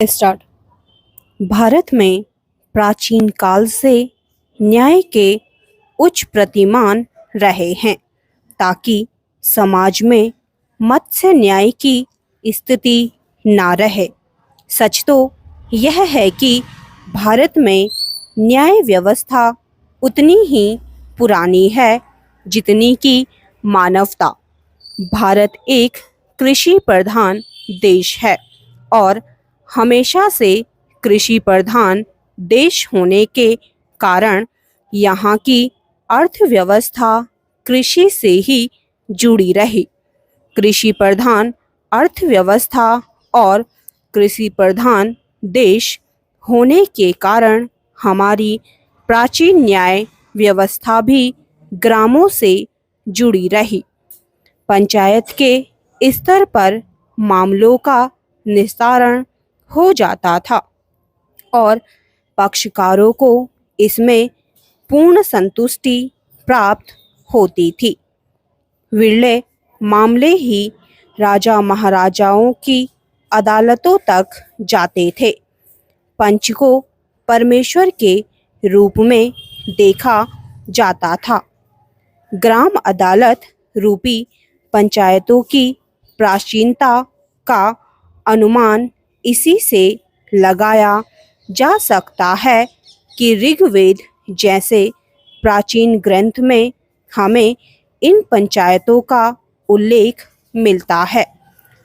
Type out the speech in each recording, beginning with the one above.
Start. Bharat में प्राचीन काल से न्याय के उच्च प्रतिमान रहे हैं ताकि समाज में मत्स्य न्याय की स्थिति ना रहे। सच तो यह है कि भारत में न्याय व्यवस्था उतनी ही पुरानी है जितनी कि मानवता। भारत एक कृषि प्रधान देश है और हमेशा से कृषि प्रधान देश होने के कारण यहाँ की अर्थव्यवस्था कृषि से ही जुड़ी रही। कृषि प्रधान अर्थव्यवस्था और कृषि प्रधान देश होने के कारण हमारी प्राचीन न्याय व्यवस्था भी ग्रामों से जुड़ी रही। पंचायत के स्तर पर मामलों का निस्तारण हो जाता था और पक्षकारों को इसमें पूर्ण संतुष्टि प्राप्त होती थी। विरले मामले ही राजा महाराजाओं की अदालतों तक जाते थे। पंच को परमेश्वर के रूप में देखा जाता था। ग्राम अदालत रूपी पंचायतों की प्राचीनता का अनुमान इसी से लगाया जा सकता है कि ऋग्वेद जैसे प्राचीन ग्रंथ में हमें इन पंचायतों का उल्लेख मिलता है।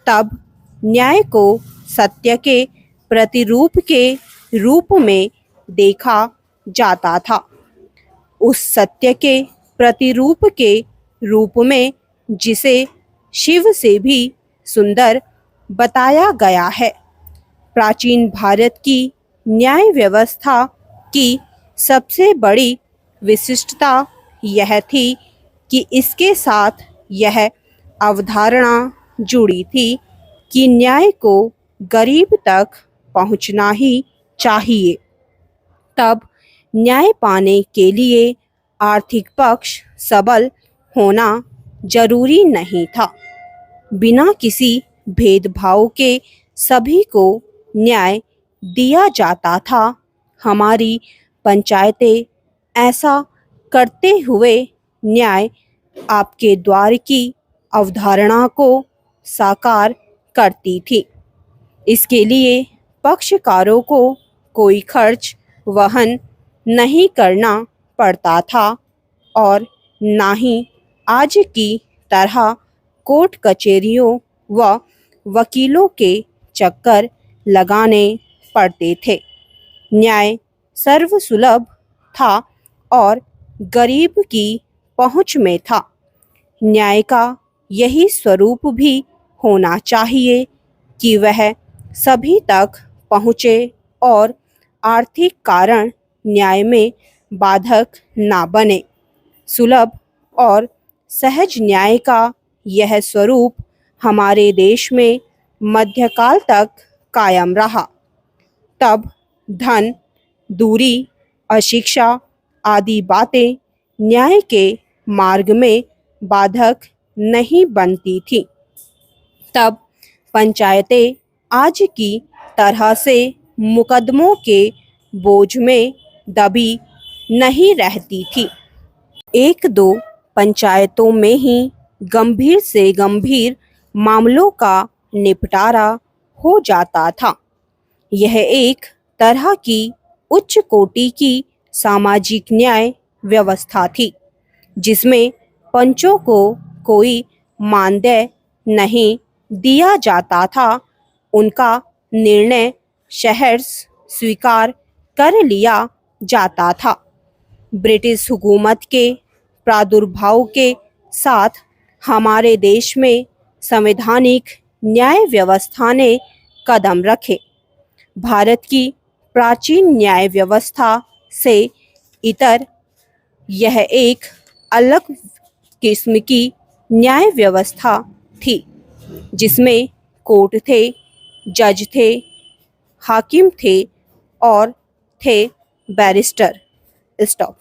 तब न्याय को सत्य के प्रतिरूप के रूप में देखा जाता था। उस सत्य के प्रतिरूप के रूप में जिसे शिव से भी सुंदर बताया गया है। प्राचीन भारत की न्याय व्यवस्था की सबसे बड़ी विशिष्टता यह थी कि इसके साथ यह अवधारणा जुड़ी थी कि न्याय को गरीब तक पहुंचना ही चाहिए। तब न्याय पाने के लिए आर्थिक पक्ष सबल होना जरूरी नहीं था। बिना किसी भेदभाव के सभी को न्याय दिया जाता था। हमारी पंचायतें ऐसा करते हुए न्याय आपके द्वार की अवधारणा को साकार करती थी। इसके लिए पक्षकारों को कोई खर्च वहन नहीं करना पड़ता था और ना ही आज की तरह कोर्ट कचहरियों व वकीलों के चक्कर लगाने पड़ते थे। न्याय सर्वसुलभ था और गरीब की पहुंच में था। न्याय का यही स्वरूप भी होना चाहिए कि वह सभी तक पहुँचे और आर्थिक कारण न्याय में बाधक ना बने। सुलभ और सहज न्याय का यह स्वरूप हमारे देश में मध्यकाल तक कायम रहा। तब धन, दूरी, अशिक्षा आदि बातें न्याय के मार्ग में बाधक नहीं बनती थी। तब पंचायतें आज की तरह से मुकदमों के बोझ में दबी नहीं रहती थी। एक दो पंचायतों में ही गंभीर से गंभीर मामलों का निपटारा हो जाता था। यह एक तरह की उच्च कोटि की सामाजिक न्याय व्यवस्था थी जिसमें पंचों को कोई मानदेय नहीं दिया जाता था। उनका निर्णय सहर्ष स्वीकार कर लिया जाता था। ब्रिटिश हुकूमत के प्रादुर्भाव के साथ हमारे देश में संवैधानिक न्याय व्यवस्था ने कदम रखे। भारत की प्राचीन न्याय व्यवस्था से इतर यह एक अलग किस्म की न्याय व्यवस्था थी जिसमें कोर्ट थे, जज थे, हाकिम थे और थे बैरिस्टर। स्टॉप।